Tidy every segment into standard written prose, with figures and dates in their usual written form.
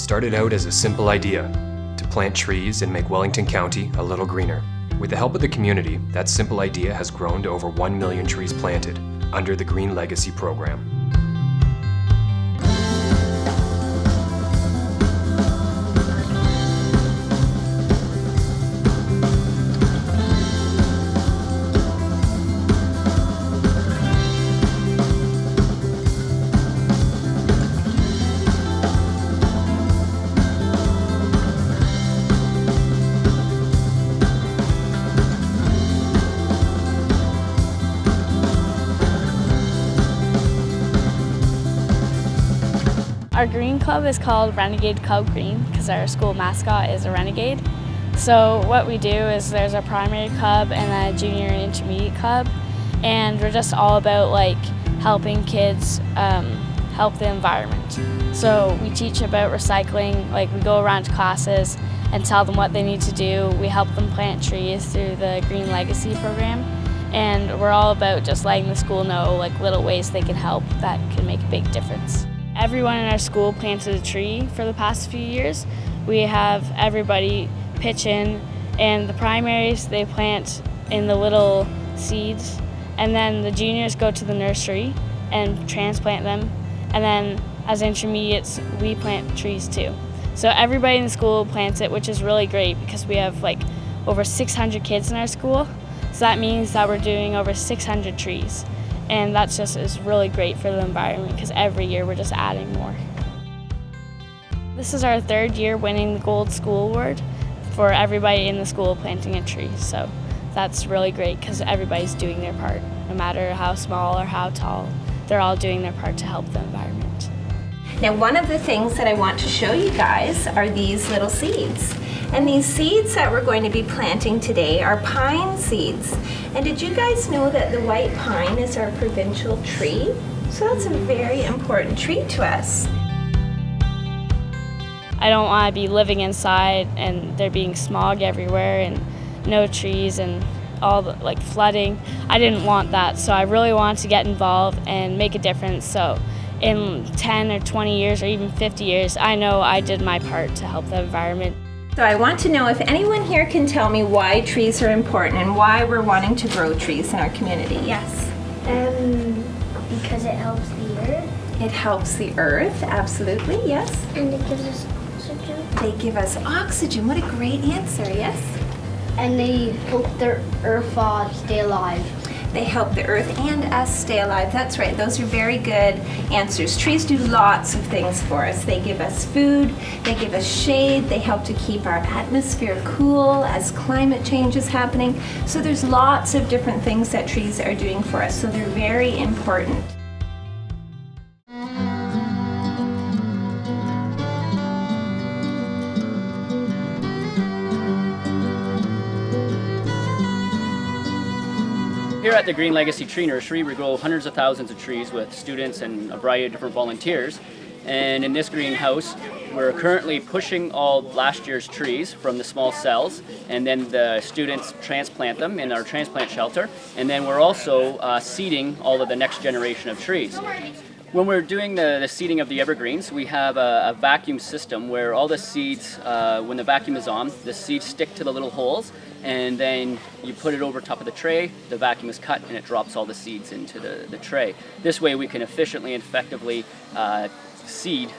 started out as a simple idea to plant trees and make Wellington County a little greener. With the help of the community, that simple idea has grown to over 1 million trees planted under the Green Legacy program. Our green club is called Renegade Club Green because our school mascot is a renegade. So what we do is there's a primary club and a junior and intermediate club, and we're just all about helping kids help the environment. So we teach about recycling, we go around to classes and tell them what they need to do. We help them plant trees through the Green Legacy program, and we're all about just letting the school know little ways they can help that can make a big difference. Everyone in our school planted a tree for the past few years. We have everybody pitch in, and the primaries, they plant in the little seeds, and then the juniors go to the nursery and transplant them, and then as intermediates, we plant trees too. So everybody in the school plants it, which is really great because we have over 600 kids in our school. So that means that we're doing over 600 trees. And that just is really great for the environment because every year we're just adding more. This is our third year winning the Gold School Award for everybody in the school planting a tree. So that's really great because everybody's doing their part. No matter how small or how tall, they're all doing their part to help the environment. Now, one of the things that I want to show you guys are these little seeds. And these seeds that we're going to be planting today are pine seeds. And did you guys know that the white pine is our provincial tree? So that's a very important tree to us. I don't want to be living inside and there being smog everywhere and no trees and all the flooding. I didn't want that, so I really wanted to get involved and make a difference. So in 10 or 20 years or even 50 years, I know I did my part to help the environment. So I want to know if anyone here can tell me why trees are important and why we're wanting to grow trees in our community. Yes? Because it helps the earth. It helps the earth, absolutely, yes. And it gives us oxygen. They give us oxygen. What a great answer, yes? And they help the earth stay alive. They help the earth and us stay alive. That's right. Those are very good answers. Trees do lots of things for us. They give us food, they give us shade, they help to keep our atmosphere cool as climate change is happening. So there's lots of different things that trees are doing for us. So they're very important. Here at the Green Legacy Tree Nursery, we grow hundreds of thousands of trees with students and a variety of different volunteers. And in this greenhouse, we're currently pushing all last year's trees from the small cells, and then the students transplant them in our transplant shelter. And then we're also seeding all of the next generation of trees. When we're doing the seeding of the evergreens, we have a vacuum system where all the seeds, when the vacuum is on, the seeds stick to the little holes, and then you put it over top of the tray, the vacuum is cut, and it drops all the seeds into the tray. This way we can efficiently and effectively seed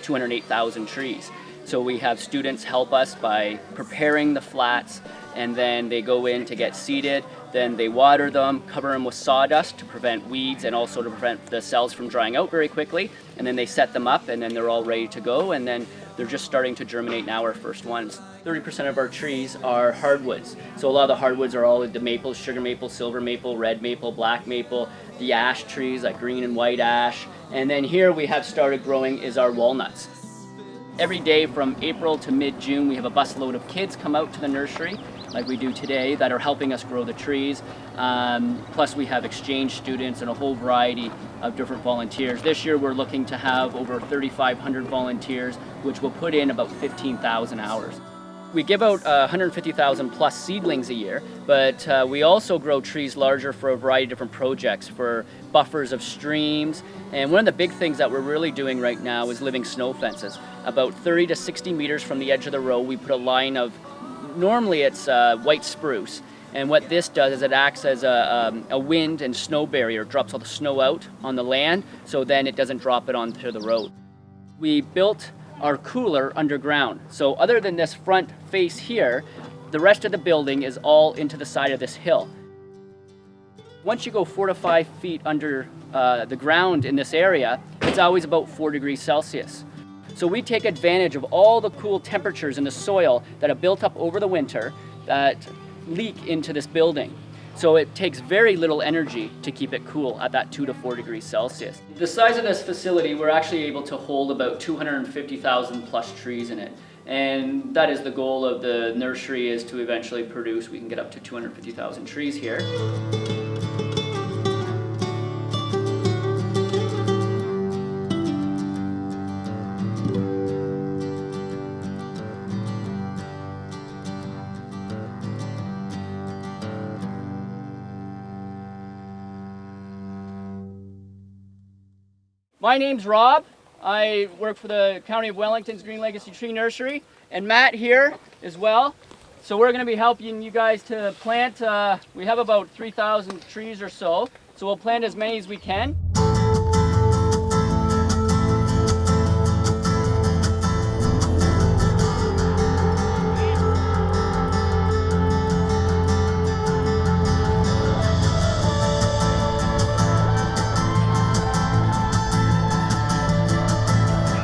208,000 trees. So we have students help us by preparing the flats, and then they go in to get seeded. Then they water them, cover them with sawdust to prevent weeds and also to prevent the cells from drying out very quickly. And then they set them up, and then they're all ready to go, and then they're just starting to germinate now, our first ones. 30% of our trees are hardwoods. So a lot of the hardwoods are all the maples, sugar maple, silver maple, red maple, black maple, the ash trees like green and white ash. And then here we have started growing is our walnuts. Every day from April to mid-June, we have a busload of kids come out to the nursery like we do today that are helping us grow the trees. Plus we have exchange students and a whole variety of different volunteers. This year we're looking to have over 3,500 volunteers, which will put in about 15,000 hours. We give out 150,000 plus seedlings a year, but we also grow trees larger for a variety of different projects, for buffers of streams. And one of the big things that we're really doing right now is living snow fences. About 30 to 60 meters from the edge of the road, we put a line of, normally it's white spruce. And what this does is it acts as a wind and snow barrier. It drops all the snow out on the land, so then it doesn't drop it onto the road. We built our cooler underground. So other than this front face here, the rest of the building is all into the side of this hill. Once you go 4 to 5 feet under the ground in this area, it's always about 4 degrees Celsius. So we take advantage of all the cool temperatures in the soil that have built up over the winter that leak into this building. So it takes very little energy to keep it cool at that 2 to 4 degrees Celsius. The size of this facility, we're actually able to hold about 250,000 plus trees in it. And that is the goal of the nursery, is to eventually produce, we can get up to 250,000 trees here. My name's Rob. I work for the County of Wellington's Green Legacy Tree Nursery, and Matt here as well. So we're going to be helping you guys to plant. We have about 3,000 trees or so we'll plant as many as we can.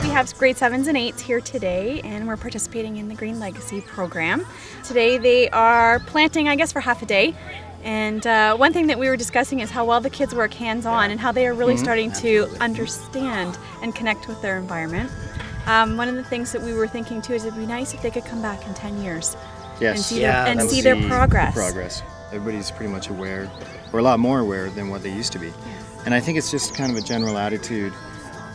We have grade 7s and 8s here today, and we're participating in the Green Legacy program. Today they are planting, I guess, for half a day. And one thing that we were discussing is how well the kids work hands-on and how they are really starting to understand and connect with their environment. One of the things that we were thinking too is it'd be nice if they could come back in 10 years and see their progress. Everybody's pretty much aware, or a lot more aware than what they used to be. And I think it's just kind of a general attitude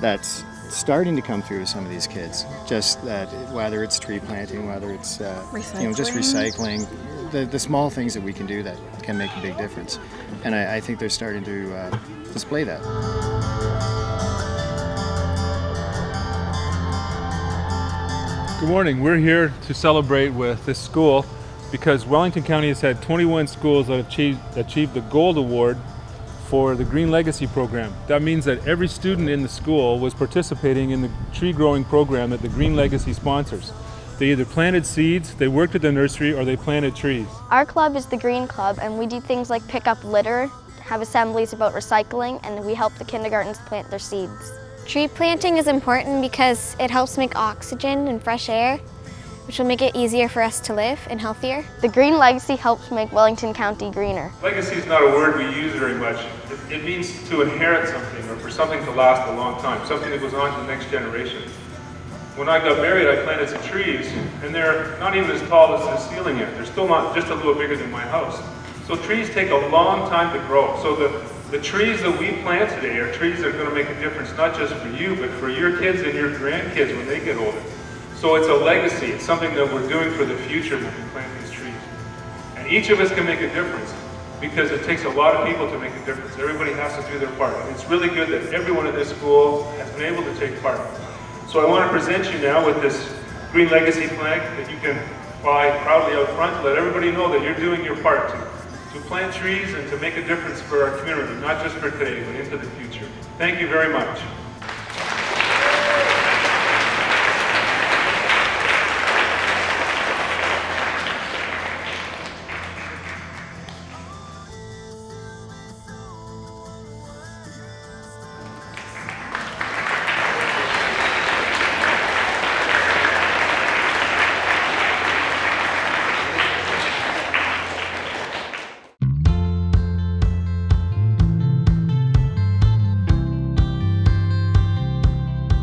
that's starting to come through with some of these kids. Just that, whether it's tree planting, whether it's just recycling, the small things that we can do that can make a big difference. And I think they're starting to display that. Good morning. We're here to celebrate with this school because Wellington County has had 21 schools that achieved the Gold Award for the Green Legacy program. That means that every student in the school was participating in the tree growing program that the Green Legacy sponsors. They either planted seeds, they worked at the nursery, or they planted trees. Our club is the Green Club, and we do things like pick up litter, have assemblies about recycling, and we help the kindergartens plant their seeds. Tree planting is important because it helps make oxygen and fresh air, which will make it easier for us to live and healthier. The Green Legacy helps make Wellington County greener. Legacy is not a word we use very much. It means to inherit something or for something to last a long time, something that goes on to the next generation. When I got married, I planted some trees, and they're not even as tall as the ceiling yet. They're still not, just a little bigger than my house. So trees take a long time to grow. So the trees that we plant today are trees that are going to make a difference, not just for you, but for your kids and your grandkids when they get older. So it's a legacy. It's something that we're doing for the future when we plant these trees. And each of us can make a difference because it takes a lot of people to make a difference. Everybody has to do their part. And it's really good that everyone at this school has been able to take part. So I want to present you now with this Green Legacy flag that you can fly proudly out front to let everybody know that you're doing your part to plant trees and to make a difference for our community, not just for today, but into the future. Thank you very much.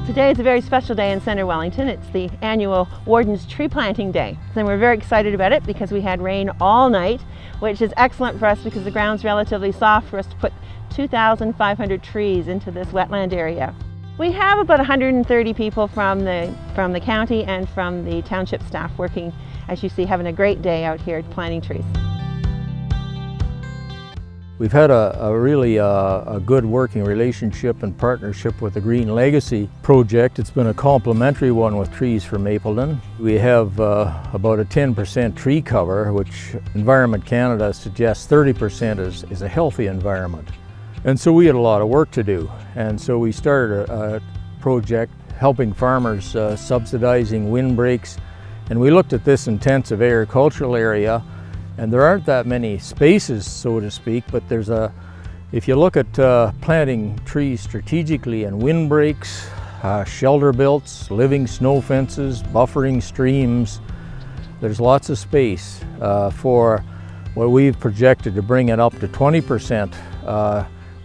Today is a very special day in Centre Wellington. It's the annual Wardens Tree Planting Day. And we're very excited about it because we had rain all night, which is excellent for us because the ground's relatively soft for us to put 2,500 trees into this wetland area. We have about 130 people from the county and from the township staff working, as you see, having a great day out here planting trees. We've had a really good working relationship and partnership with the Green Legacy project. It's been a complementary one with Trees for Mapleton. We have about a 10% tree cover, which Environment Canada suggests 30% is a healthy environment. And so we had a lot of work to do. And so we started a project helping farmers subsidizing windbreaks. And we looked at this intensive agricultural area, and there aren't that many spaces, so to speak, but if you look at planting trees strategically and windbreaks, shelter belts, living snow fences, buffering streams, there's lots of space for what we've projected to bring it up to 20%.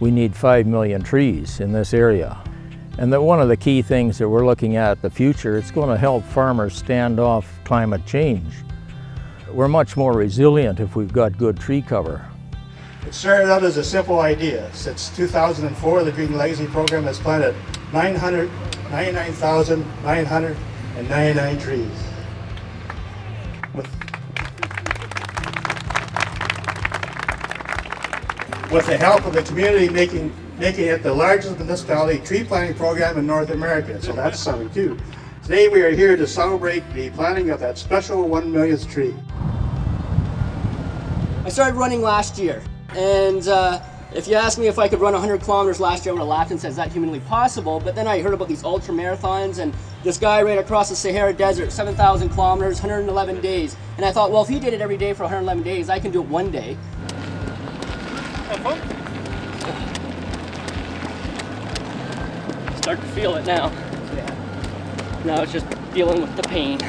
We need 5 million trees in this area. And that one of the key things that we're looking at in the future, it's going to help farmers stand off climate change. We're much more resilient if we've got good tree cover. It started out as a simple idea. Since 2004, the Green Legacy program has planted 999,999 trees. With the help of the community making it the largest municipality tree planting program in North America. So that's something too. Today we are here to celebrate the planting of that special 1 millionth tree. I started running last year, and if you asked me if I could run 100 kilometers last year, I would have laughed and said, is that humanly possible? But then I heard about these ultra marathons, and this guy ran across the Sahara Desert, 7,000 kilometers, 111 days. And I thought, well, if he did it every day for 111 days, I can do it one day. Start to feel it now. Now it's just dealing with the pain.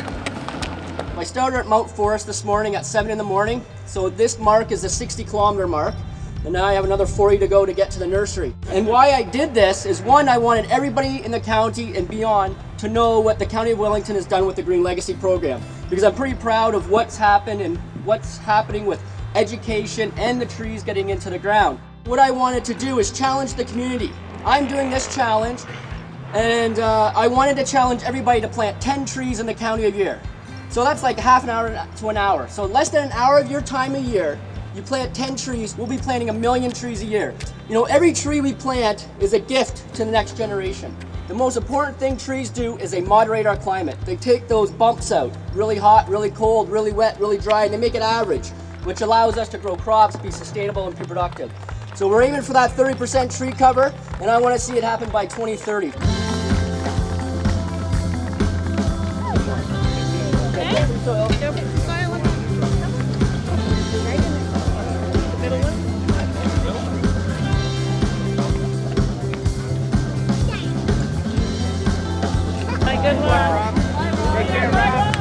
I started at Mount Forest this morning at 7 in the morning. So this mark is the 60-kilometer mark. And now I have another 40 to go to get to the nursery. And why I did this is, one, I wanted everybody in the county and beyond to know what the County of Wellington has done with the Green Legacy program. Because I'm pretty proud of what's happened and what's happening with education and the trees getting into the ground. What I wanted to do is challenge the community. I'm doing this challenge, and I wanted to challenge everybody to plant 10 trees in the county a year. So that's like half an hour to an hour. So less than an hour of your time a year, you plant 10 trees, we'll be planting 1 million trees a year. You know, every tree we plant is a gift to the next generation. The most important thing trees do is they moderate our climate. They take those bumps out, really hot, really cold, really wet, really dry, and they make it average, which allows us to grow crops, be sustainable and be productive. So we're aiming for that 30% tree cover, and I want to see it happen by 2030. Good luck. Take care, Rebecca.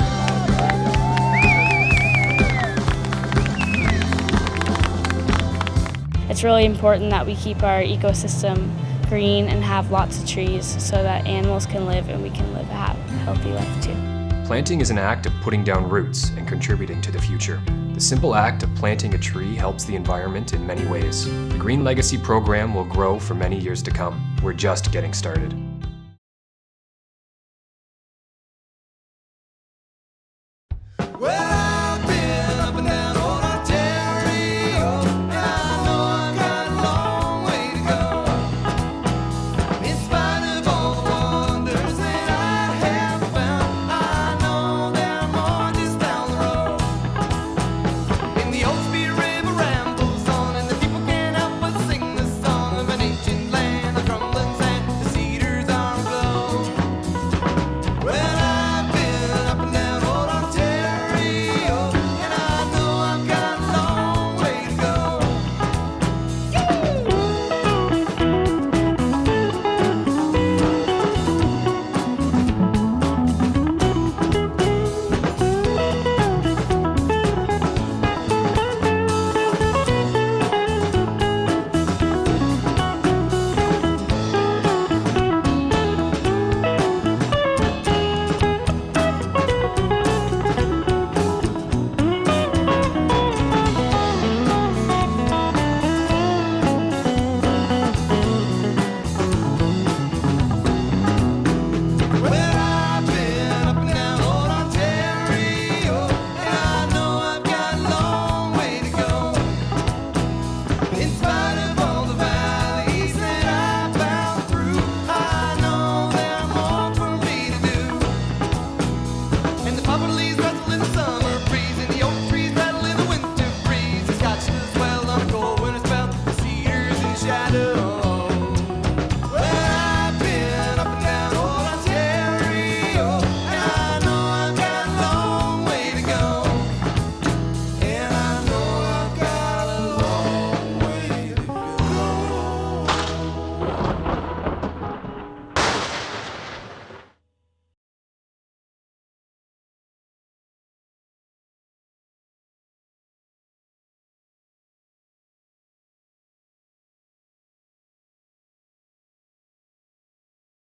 It's really important that we keep our ecosystem green and have lots of trees so that animals can live and we can live a healthy life too. Planting is an act of putting down roots and contributing to the future. The simple act of planting a tree helps the environment in many ways. The Green Legacy program will grow for many years to come. We're just getting started. rising sun.